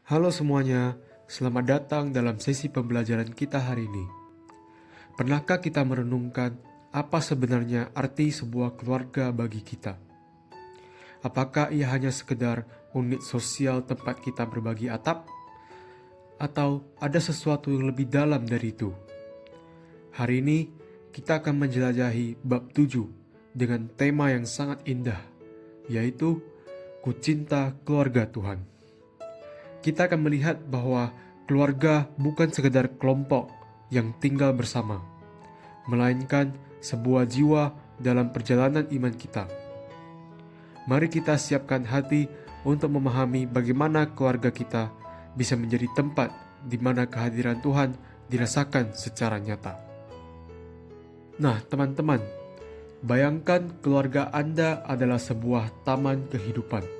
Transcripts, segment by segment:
Halo semuanya, selamat datang dalam sesi pembelajaran kita hari ini. Pernahkah kita merenungkan apa sebenarnya arti sebuah keluarga bagi kita? Apakah ia hanya sekedar unit sosial tempat kita berbagi atap? Atau ada sesuatu yang lebih dalam dari itu? Hari ini kita akan menjelajahi bab 7 dengan tema yang sangat indah, yaitu Ku Cinta Keluarga Tuhan. Kita akan melihat bahwa keluarga bukan sekedar kelompok yang tinggal bersama, melainkan sebuah jiwa dalam perjalanan iman kita. Mari kita siapkan hati untuk memahami bagaimana keluarga kita bisa menjadi tempat di mana kehadiran Tuhan dirasakan secara nyata. Nah, teman-teman, bayangkan keluarga Anda adalah sebuah taman kehidupan.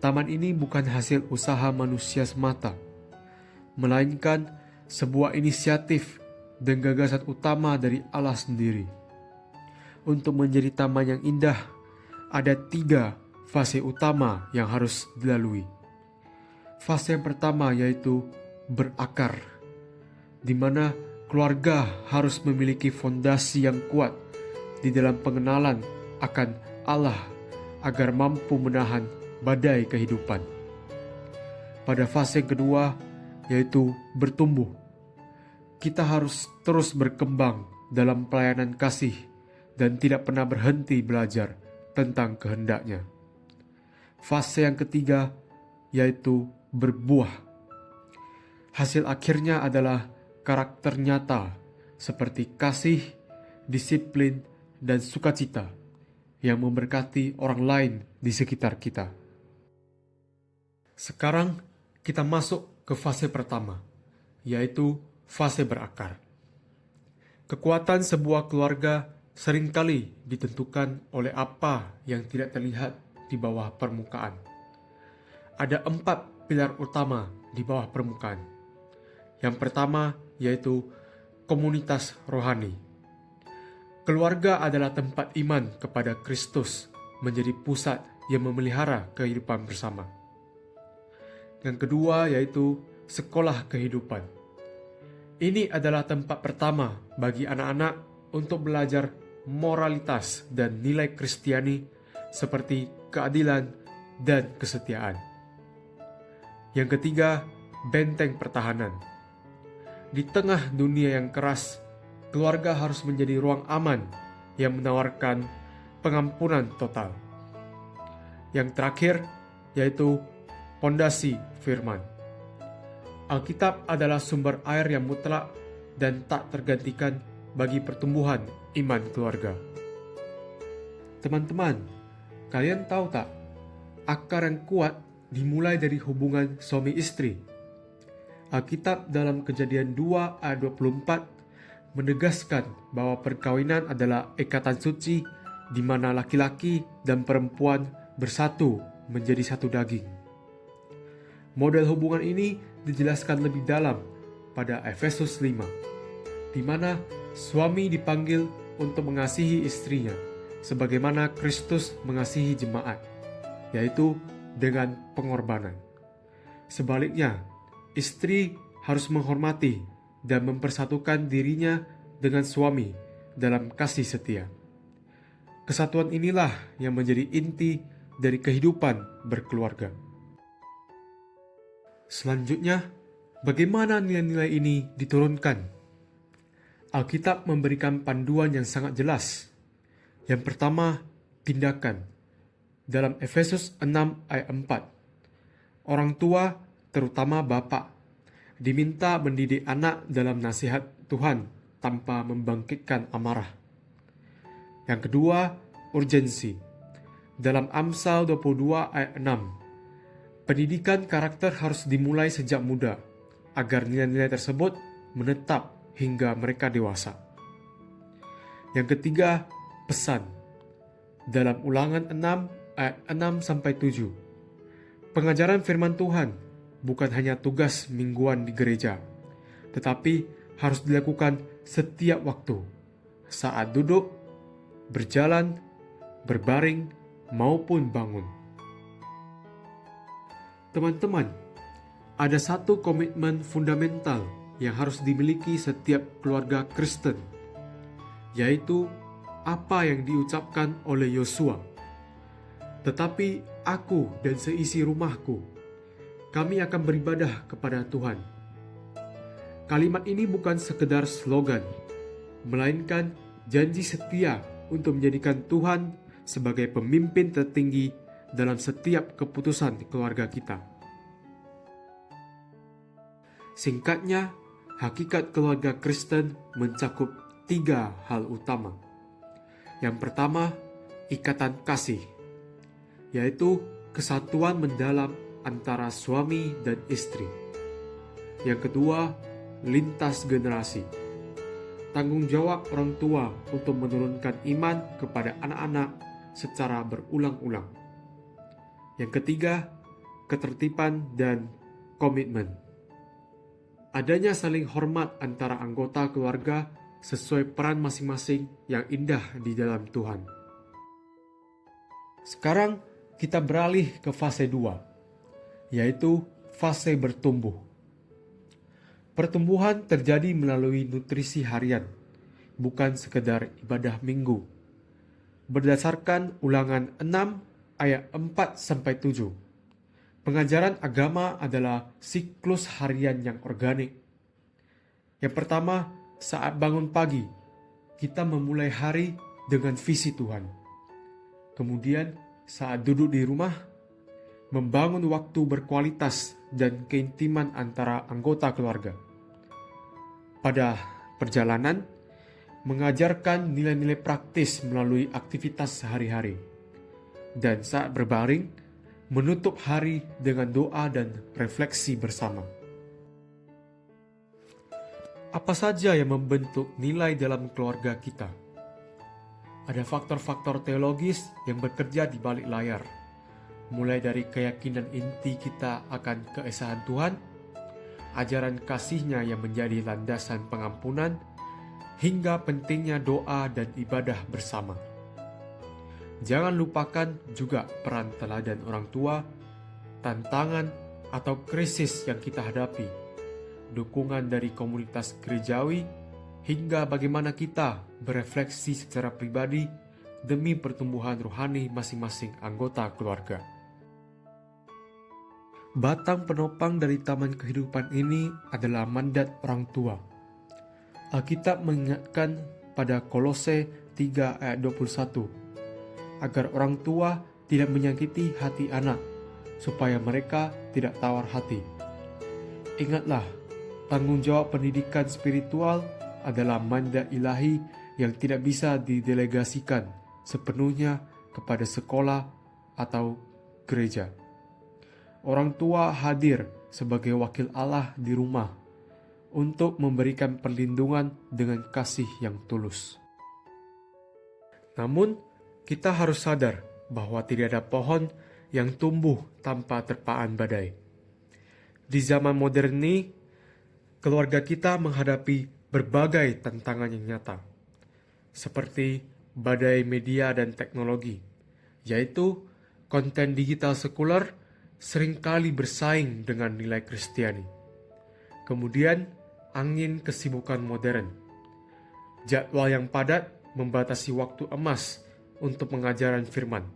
Taman ini bukan hasil usaha manusia semata, melainkan sebuah inisiatif dan gagasan utama dari Allah sendiri. Untuk menjadi taman yang indah, ada 3 fase utama yang harus dilalui. Fase yang pertama yaitu berakar, di mana keluarga harus memiliki fondasi yang kuat di dalam pengenalan akan Allah agar mampu menahan badai kehidupan. Pada fase yang kedua, yaitu bertumbuh. Kita harus terus berkembang dalam pelayanan kasih dan tidak pernah berhenti belajar tentang kehendak-Nya. Fase yang ketiga, yaitu berbuah. Hasil akhirnya adalah karakter nyata seperti kasih, disiplin, dan sukacita yang memberkati orang lain di sekitar kita. Sekarang kita masuk ke fase pertama, yaitu fase berakar. Kekuatan sebuah keluarga seringkali ditentukan oleh apa yang tidak terlihat di bawah permukaan. Ada 4 pilar utama di bawah permukaan. Yang pertama yaitu komunitas rohani. Keluarga adalah tempat iman kepada Kristus menjadi pusat yang memelihara kehidupan bersama. Yang kedua yaitu sekolah kehidupan. Ini adalah tempat pertama bagi anak-anak untuk belajar moralitas dan nilai Kristiani seperti keadilan dan kesetiaan. Yang ketiga, benteng pertahanan. Di tengah dunia yang keras, keluarga harus menjadi ruang aman yang menawarkan pengampunan total. Yang terakhir yaitu pondasi firman. Alkitab adalah sumber air yang mutlak dan tak tergantikan bagi pertumbuhan iman keluarga. Teman-teman, kalian tahu tak, akar yang kuat dimulai dari hubungan suami istri. Alkitab dalam Kejadian 2 ayat 24 menegaskan bahwa perkawinan adalah ikatan suci di mana laki-laki dan perempuan bersatu menjadi satu daging. Model hubungan ini dijelaskan lebih dalam pada Efesus 5, di mana suami dipanggil untuk mengasihi istrinya sebagaimana Kristus mengasihi jemaat, yaitu dengan pengorbanan. Sebaliknya, istri harus menghormati dan mempersatukan dirinya dengan suami dalam kasih setia. Kesatuan inilah yang menjadi inti dari kehidupan berkeluarga. Selanjutnya, bagaimana nilai-nilai ini diturunkan? Alkitab memberikan panduan yang sangat jelas. Yang pertama, tindakan. Dalam Efesus 6 ayat 4, orang tua, terutama bapak, diminta mendidik anak dalam nasihat Tuhan tanpa membangkitkan amarah. Yang kedua, urgensi. Dalam Amsal 22 ayat 6, pendidikan karakter harus dimulai sejak muda, agar nilai-nilai tersebut menetap hingga mereka dewasa. Yang ketiga, pesan. Dalam Ulangan 6 ayat 6-7, pengajaran firman Tuhan bukan hanya tugas mingguan di gereja, tetapi harus dilakukan setiap waktu, saat duduk, berjalan, berbaring, maupun bangun. Teman-teman, Ada satu komitmen fundamental yang harus dimiliki setiap keluarga Kristen, yaitu apa yang diucapkan oleh Yosua. Tetapi aku dan seisi rumahku, kami akan beribadah kepada Tuhan. Kalimat ini bukan sekedar slogan, melainkan janji setia untuk menjadikan Tuhan sebagai pemimpin tertinggi dalam setiap keputusan keluarga kita. Singkatnya, hakikat keluarga Kristen mencakup 3 hal utama. Yang pertama, ikatan kasih, yaitu kesatuan mendalam antara suami dan istri. Yang kedua, lintas generasi, tanggung jawab orang tua untuk menurunkan iman kepada anak-anak secara berulang-ulang. Yang ketiga, ketertiban dan komitmen. Adanya saling hormat antara anggota keluarga sesuai peran masing-masing yang indah di dalam Tuhan. Sekarang kita beralih ke fase 2, yaitu fase bertumbuh. Pertumbuhan terjadi melalui nutrisi harian, bukan sekedar ibadah minggu. Berdasarkan Ulangan 6 ayat 4-7, pengajaran agama adalah siklus harian yang organik. Yang pertama, saat bangun pagi, kita memulai hari dengan visi Tuhan. Kemudian, saat duduk di rumah, membangun waktu berkualitas dan keintiman antara anggota keluarga. Pada perjalanan, mengajarkan nilai-nilai praktis melalui aktivitas sehari-hari. Dan saat berbaring, menutup hari dengan doa dan refleksi bersama. Apa saja yang membentuk nilai dalam keluarga kita? Ada faktor-faktor teologis yang bekerja di balik layar, mulai dari keyakinan inti kita akan keesaan Tuhan, ajaran kasih-Nya yang menjadi landasan pengampunan, hingga pentingnya doa dan ibadah bersama. Jangan lupakan juga peran teladan orang tua, tantangan atau krisis yang kita hadapi, dukungan dari komunitas gerejawi, hingga bagaimana kita berefleksi secara pribadi demi pertumbuhan rohani masing-masing anggota keluarga. Batang penopang dari taman kehidupan ini adalah mandat orang tua. Alkitab mengingatkan pada Kolose 3 ayat 21, agar orang tua tidak menyakiti hati anak, supaya mereka tidak tawar hati. Ingatlah, tanggung jawab pendidikan spiritual adalah mandat ilahi yang tidak bisa didelegasikan sepenuhnya kepada sekolah atau gereja. Orang tua hadir sebagai wakil Allah di rumah untuk memberikan perlindungan dengan kasih yang tulus. Namun, kita harus sadar bahwa tidak ada pohon yang tumbuh tanpa terpaan badai. Di zaman modern ini, keluarga kita menghadapi berbagai tantangan yang nyata, seperti badai media dan teknologi, yaitu konten digital sekuler seringkali bersaing dengan nilai Kristiani. Kemudian, angin kesibukan modern. Jadwal yang padat membatasi waktu emas untuk pengajaran firman.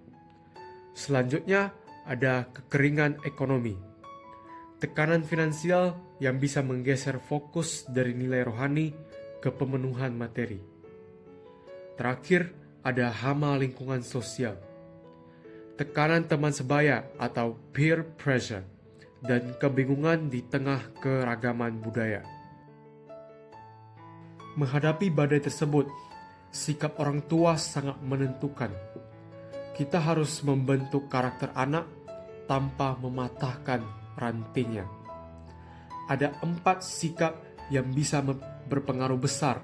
Selanjutnya, ada kekeringan ekonomi. Tekanan finansial yang bisa menggeser fokus dari nilai rohani ke pemenuhan materi. Terakhir, ada hama lingkungan sosial. Tekanan teman sebaya atau peer pressure, dan kebingungan di tengah keragaman budaya. Menghadapi badai tersebut, sikap orang tua sangat menentukan. Kita harus membentuk karakter anak tanpa mematahkan rantingnya. Ada 4 sikap yang bisa berpengaruh besar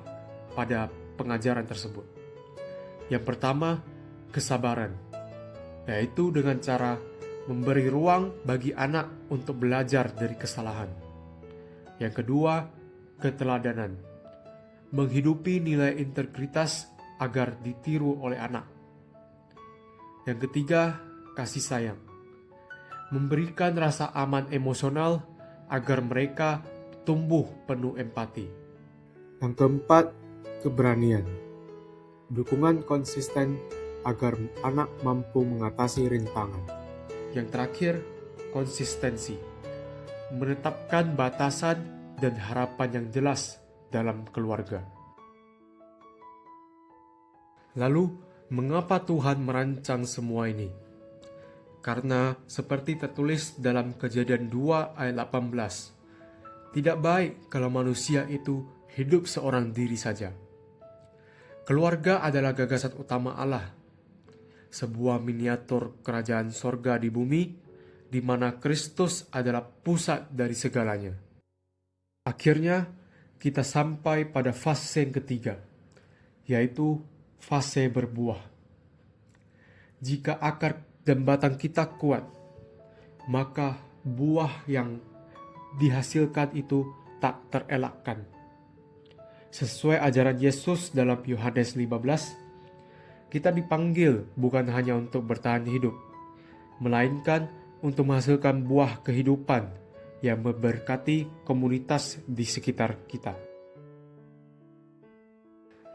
pada pengajaran tersebut. Yang pertama, kesabaran, yaitu dengan cara memberi ruang bagi anak untuk belajar dari kesalahan. Yang kedua, keteladanan, menghidupi nilai integritas agar ditiru oleh anak. Yang ketiga, kasih sayang, memberikan rasa aman emosional agar mereka tumbuh penuh empati. Yang keempat, keberanian. Dukungan konsisten agar anak mampu mengatasi rintangan. Yang terakhir, konsistensi. Menetapkan batasan dan harapan yang jelas dalam keluarga. Lalu, mengapa Tuhan merancang semua ini? Karena seperti tertulis dalam Kejadian 2 ayat 18, tidak baik kalau manusia itu hidup seorang diri saja. Keluarga adalah gagasan utama Allah, sebuah miniatur kerajaan sorga di bumi, di mana Kristus adalah pusat dari segalanya. Akhirnya, kita sampai pada fase yang ketiga, yaitu fase berbuah. Jika akar dan batang kita kuat, maka buah yang dihasilkan itu tak terelakkan. Sesuai ajaran Yesus dalam Yohanes 15, kita dipanggil bukan hanya untuk bertahan hidup, melainkan untuk menghasilkan buah kehidupan yang memberkati komunitas di sekitar kita.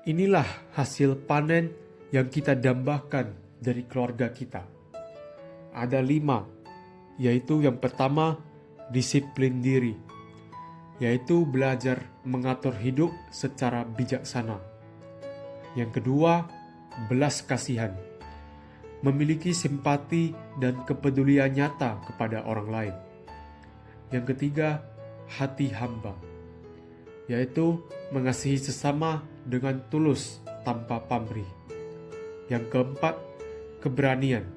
Inilah hasil panen yang kita dambakan dari keluarga kita. Ada 5, yaitu yang pertama, disiplin diri, yaitu belajar mengatur hidup secara bijaksana. Yang kedua, belas kasihan, memiliki simpati dan kepedulian nyata kepada orang lain. Yang ketiga, hati hamba, yaitu mengasihi sesama dengan tulus tanpa pamrih. Yang keempat, keberanian,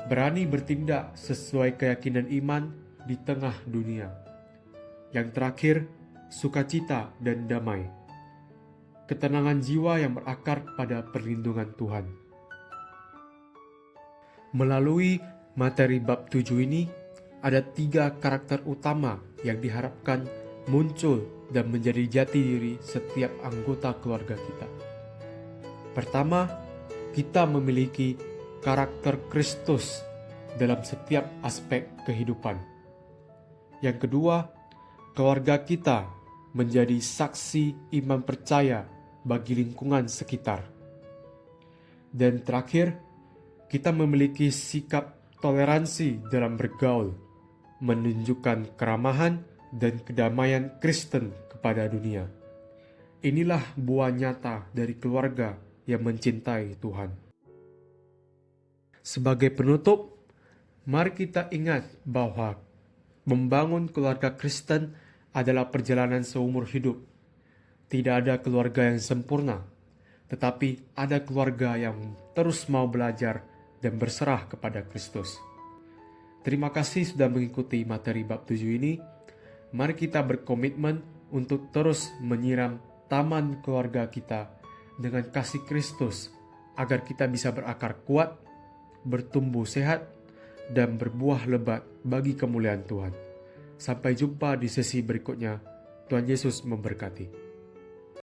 berani bertindak sesuai keyakinan iman di tengah dunia. Yang terakhir, sukacita dan damai, ketenangan jiwa yang berakar pada perlindungan Tuhan. Melalui materi bab 7 ini, ada 3 karakter utama yang diharapkan muncul dan menjadi jati diri setiap anggota keluarga kita. Pertama, kita memiliki karakter Kristus dalam setiap aspek kehidupan. Yang kedua, keluarga kita menjadi saksi iman percaya bagi lingkungan sekitar. Dan terakhir, kita memiliki sikap toleransi dalam bergaul, menunjukkan keramahan dan kedamaian Kristen kepada dunia. Inilah buah nyata dari keluarga yang mencintai Tuhan. Sebagai penutup, mari kita ingat bahwa membangun keluarga Kristen adalah perjalanan seumur hidup. Tidak ada keluarga yang sempurna, tetapi ada keluarga yang terus mau belajar dan berserah kepada Kristus. Terima kasih sudah mengikuti materi bab 7 ini. Mari kita berkomitmen untuk terus menyiram taman keluarga kita dengan kasih Kristus, agar kita bisa berakar kuat, bertumbuh sehat, dan berbuah lebat bagi kemuliaan Tuhan. Sampai jumpa di sesi berikutnya. Tuhan Yesus memberkati.